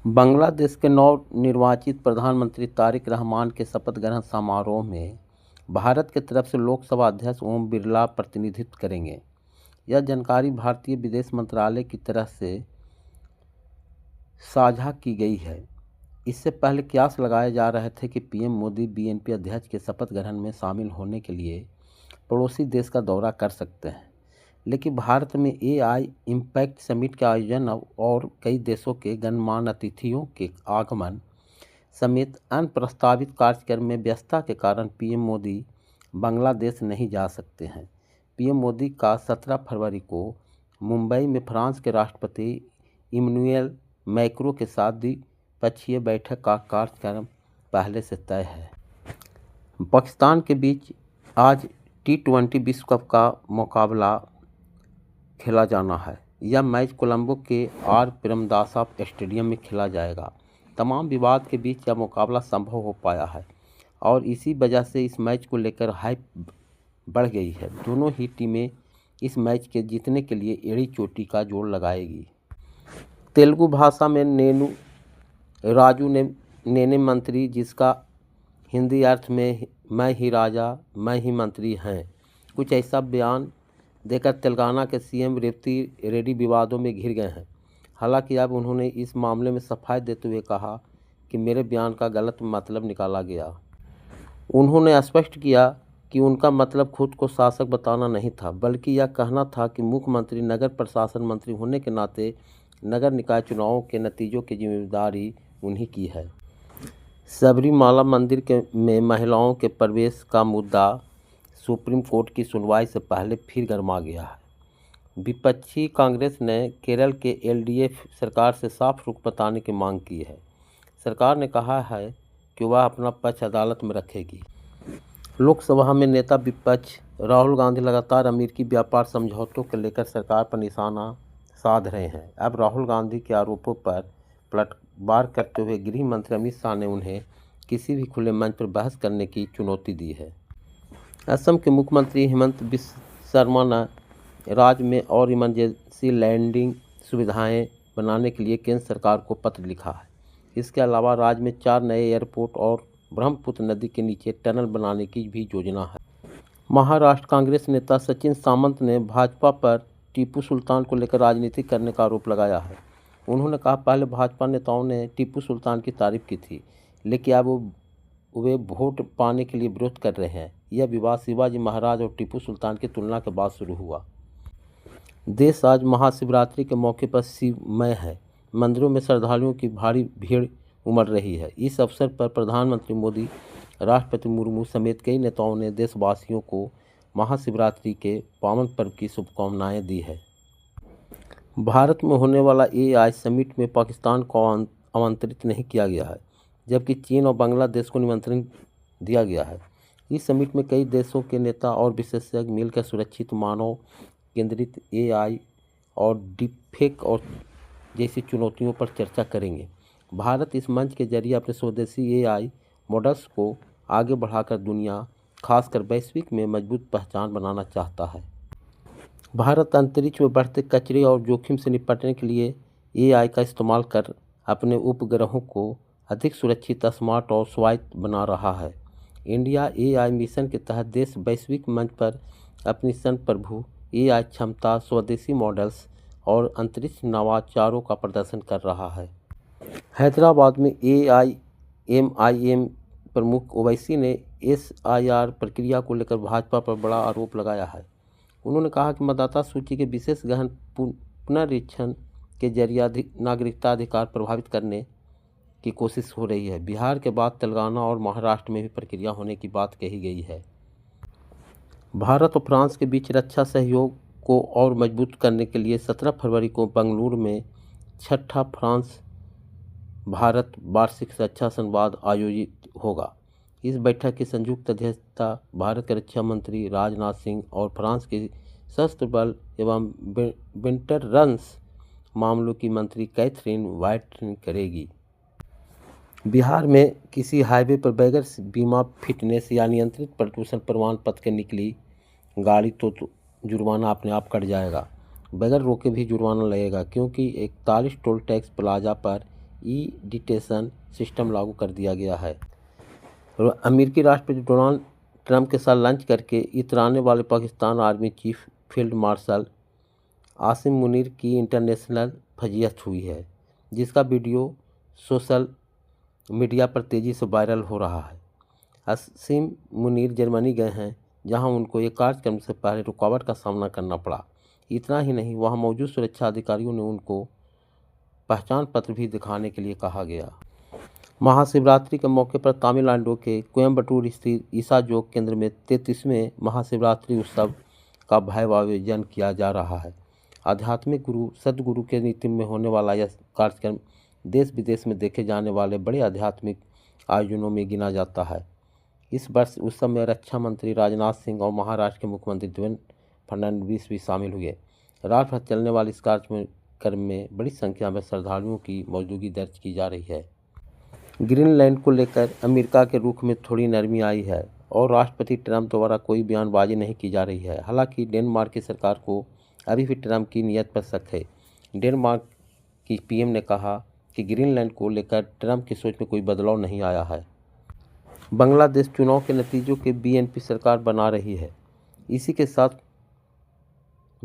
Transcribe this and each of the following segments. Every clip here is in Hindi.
बांग्लादेश के नवनिर्वाचित प्रधानमंत्री तारिक रहमान के शपथ ग्रहण समारोह में भारत की तरफ से लोकसभा अध्यक्ष ओम बिरला प्रतिनिधित्व करेंगे। यह जानकारी भारतीय विदेश मंत्रालय की तरफ से साझा की गई है। इससे पहले कयास लगाए जा रहे थे कि पीएम मोदी बीएनपी अध्यक्ष के शपथ ग्रहण में शामिल होने के लिए पड़ोसी देश का दौरा कर सकते हैं, लेकिन भारत में एआई इम्पैक्ट समिट के आयोजन और कई देशों के गणमान्य अतिथियों के आगमन समेत अन्य प्रस्तावित कार्यक्रम में व्यस्तता के कारण पीएम मोदी बांग्लादेश नहीं जा सकते हैं। पीएम मोदी का 17 फरवरी को मुंबई में फ्रांस के राष्ट्रपति इमैनुएल मैक्रों के साथ द्विपक्षीय बैठक का कार्यक्रम पहले से तय है। पाकिस्तान के बीच आज T20 विश्व कप का मुकाबला खेला जाना है। यह मैच कोलंबो के आर प्रेमदासा स्टेडियम में खेला जाएगा। तमाम विवाद के बीच यह मुकाबला संभव हो पाया है और इसी वजह से इस मैच को लेकर हाइप बढ़ गई है। दोनों ही टीमें इस मैच के जीतने के लिए एड़ी चोटी का जोड़ लगाएगी। तेलुगु भाषा में नेनु राजू नेने मंत्री, जिसका हिंदी अर्थ में मैं ही राजा मैं ही मंत्री हैं, कुछ ऐसा बयान देकर तेलंगाना के सीएम रेवती रेड्डी विवादों में घिर गए हैं। हालांकि अब उन्होंने इस मामले में सफाई देते हुए कहा कि मेरे बयान का गलत मतलब निकाला गया। उन्होंने स्पष्ट किया कि उनका मतलब खुद को शासक बताना नहीं था, बल्कि यह कहना था कि मुख्यमंत्री नगर प्रशासन मंत्री होने के नाते नगर निकाय चुनावों के नतीजों की जिम्मेदारी उन्हीं की है। सबरीमाला मंदिर में महिलाओं के प्रवेश का मुद्दा सुप्रीम कोर्ट की सुनवाई से पहले फिर गर्मा गया है। विपक्षी कांग्रेस ने केरल के एलडीएफ सरकार से साफ रुख बताने की मांग की है। सरकार ने कहा है कि वह अपना पक्ष अदालत में रखेगी। लोकसभा में नेता विपक्ष राहुल गांधी लगातार अमेरिकी व्यापार समझौतों को लेकर सरकार पर निशाना साध रहे हैं। अब राहुल गांधी के आरोपों पर पलटवार करते हुए गृह मंत्री अमित शाह ने उन्हें किसी भी खुले मंच पर बहस करने की चुनौती दी है। असम के मुख्यमंत्री हेमंत बिस्वा शर्मा ने राज्य में और इमरजेंसी लैंडिंग सुविधाएं बनाने के लिए केंद्र सरकार को पत्र लिखा है। इसके अलावा राज्य में 4 नए एयरपोर्ट और ब्रह्मपुत्र नदी के नीचे टनल बनाने की भी योजना है। महाराष्ट्र कांग्रेस नेता सचिन सामंत ने भाजपा पर टीपू सुल्तान को लेकर राजनीति करने का आरोप लगाया है। उन्होंने कहा, पहले भाजपा नेताओं ने टीपू सुल्तान की तारीफ की थी, लेकिन अब वे वोट पाने के लिए विरोध कर रहे हैं। यह विवाद शिवाजी महाराज और टीपू सुल्तान की तुलना के बाद शुरू हुआ। देश आज महाशिवरात्रि के मौके पर शिवमय है। मंदिरों में श्रद्धालुओं की भारी भीड़ उमड़ रही है। इस अवसर पर प्रधानमंत्री मोदी, राष्ट्रपति मुर्मू समेत कई नेताओं ने देशवासियों को महाशिवरात्रि के पावन पर्व की शुभकामनाएं दी है। भारत में होने वाला एआई समिट में पाकिस्तान को आमंत्रित नहीं किया गया है, जबकि चीन और बांग्लादेश को निमंत्रण दिया गया है। इस समिट में कई देशों के नेता और विशेषज्ञ मिलकर सुरक्षित मानव केंद्रित एआई और डीपफेक और जैसी चुनौतियों पर चर्चा करेंगे। भारत इस मंच के जरिए अपने स्वदेशी एआई मॉडल्स को आगे बढ़ाकर दुनिया, खासकर वैश्विक में मजबूत पहचान बनाना चाहता है। भारत अंतरिक्ष में बढ़ते कचरे और जोखिम से निपटने के लिए एआई का इस्तेमाल कर अपने उपग्रहों को अधिक सुरक्षित, स्मार्ट और स्वायत्त बना रहा है। इंडिया एआई मिशन के तहत देश वैश्विक मंच पर अपनी संप्रभु एआई क्षमता, स्वदेशी मॉडल्स और अंतरिक्ष नवाचारों का प्रदर्शन कर रहा है। हैदराबाद में एआईएमआईएम प्रमुख ओवैसी ने एसआईआर प्रक्रिया को लेकर भाजपा पर बड़ा आरोप लगाया है। उन्होंने कहा कि मतदाता सूची के विशेष गहन पुनरीक्षण के जरिए नागरिकता अधिकार प्रभावित करने की कोशिश हो रही है। बिहार के बाद तेलंगाना और महाराष्ट्र में भी प्रक्रिया होने की बात कही गई है। भारत और फ्रांस के बीच रक्षा सहयोग को और मजबूत करने के लिए 17 फरवरी को बेंगलुरु में 6ठा फ्रांस भारत वार्षिक रक्षा संवाद आयोजित होगा। इस बैठक की संयुक्त अध्यक्षता भारत के रक्षा मंत्री राजनाथ सिंह और फ्रांस के सशस्त्र बल एवं वेटरन्स मामलों की मंत्री कैथरीन वाइट करेगी। बिहार में किसी हाईवे पर बगैर बीमा फिटनेस या नियंत्रित प्रदूषण प्रमाण पत्र के निकली गाड़ी तो जुर्माना अपने आप कट जाएगा। बगैर रोके भी जुर्माना लगेगा, क्योंकि 41 टोल टैक्स प्लाजा पर ई डिटेशन सिस्टम लागू कर दिया गया है। और अमेरिकी राष्ट्रपति डोनाल्ड ट्रंप के साथ लंच करके इतराने वाले Pakistan army chief field marshal Asim Munir की इंटरनेशनल फजीहत हुई है, जिसका वीडियो सोशल मीडिया पर तेज़ी से वायरल हो रहा है। आसिम मुनीर जर्मनी गए हैं, जहां उनको एक कार्यक्रम से पहले रुकावट का सामना करना पड़ा। इतना ही नहीं, वहां मौजूद सुरक्षा अधिकारियों ने उनको पहचान पत्र भी दिखाने के लिए कहा गया। महाशिवरात्रि के मौके पर तमिलनाडु के कोयम्बटूर स्थित ईसा जोग केंद्र में 33वें महाशिवरात्रि उत्सव का भव्य आयोजन किया जा रहा है। आध्यात्मिक गुरु सदगुरु के नेतृत्व में होने वाला यह कार्यक्रम देश विदेश में देखे जाने वाले बड़े आध्यात्मिक आयोजनों में गिना जाता है। इस वर्ष उत्सव में रक्षा मंत्री राजनाथ सिंह और महाराष्ट्र के मुख्यमंत्री देवेंद्र फडणवीस भी शामिल हुए। रात भर चलने वाले इस कार्यक्रम में बड़ी संख्या में श्रद्धालुओं की मौजूदगी दर्ज की जा रही है। ग्रीनलैंड को लेकर अमेरिका के रुख में थोड़ी नरमी आई है और राष्ट्रपति ट्रंप द्वारा कोई बयानबाजी नहीं की जा रही है। हालांकि डेनमार्क की सरकार को अभी भी ट्रंप की नीयत पर शक है। डेनमार्क की पीएम ने कहा कि ग्रीनलैंड को लेकर ट्रंप की सोच में कोई बदलाव नहीं आया है। बांग्लादेश चुनाव के नतीजों के बीएनपी सरकार बना रही है। इसी के साथ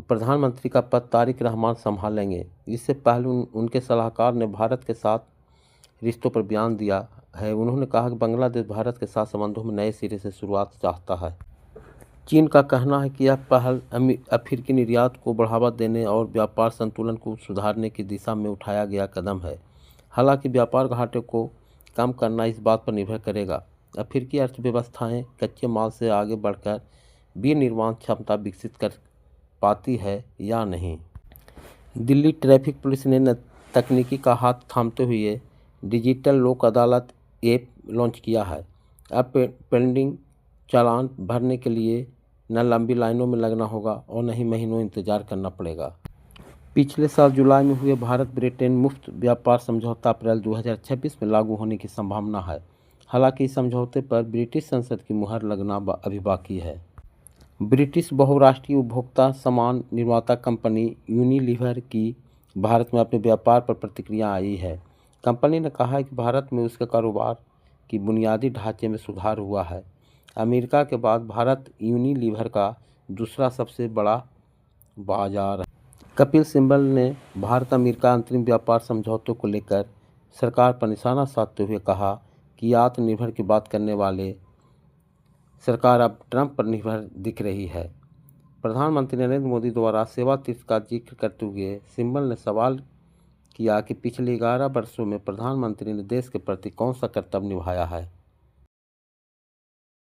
प्रधानमंत्री का पद तारिक रहमान संभालेंगे। इससे पहले उनके सलाहकार ने भारत के साथ रिश्तों पर बयान दिया है। उन्होंने कहा कि बांग्लादेश भारत के साथ संबंधों में नए सिरे से शुरुआत चाहता है। चीन का कहना है कि यह पहल अफ्रीकी निर्यात को बढ़ावा देने और व्यापार संतुलन को सुधारने की दिशा में उठाया गया कदम है। हालांकि व्यापार घाटे को कम करना इस बात पर निर्भर करेगा अफ्रीकी अर्थव्यवस्थाएं कच्चे माल से आगे बढ़कर विनिर्माण क्षमता विकसित कर पाती है या नहीं। दिल्ली ट्रैफिक पुलिस ने तकनीकी का हाथ थामते हुए डिजिटल लोक अदालत ऐप लॉन्च किया है। अब पेंडिंग चालान भरने के लिए न लंबी लाइनों में लगना होगा और न ही महीनों इंतजार करना पड़ेगा। पिछले साल जुलाई में हुए भारत ब्रिटेन मुफ्त व्यापार समझौता अप्रैल 2026 में लागू होने की संभावना है। हालांकि इस समझौते पर ब्रिटिश संसद की मुहर लगना अभी बाकी है। ब्रिटिश बहुराष्ट्रीय उपभोक्ता सामान निर्माता कंपनी यूनिलीवर की भारत में अपने व्यापार पर प्रतिक्रिया आई है। कंपनी ने कहा है कि भारत में उसके कारोबार की बुनियादी ढांचे में सुधार हुआ है। अमेरिका के बाद भारत यूनिलीवर का दूसरा सबसे बड़ा बाजार है। कपिल सिब्बल ने भारत अमेरिका अंतरिम व्यापार समझौतों को लेकर सरकार पर निशाना साधते हुए कहा कि आत्मनिर्भर की बात करने वाले सरकार अब ट्रंप पर निर्भर दिख रही है। प्रधानमंत्री नरेंद्र मोदी द्वारा सेवा तीर्थ का जिक्र करते हुए सिब्बल ने सवाल किया कि पिछले 11 वर्षों में प्रधानमंत्री ने देश के प्रति कौन सा कर्तव्य निभाया है।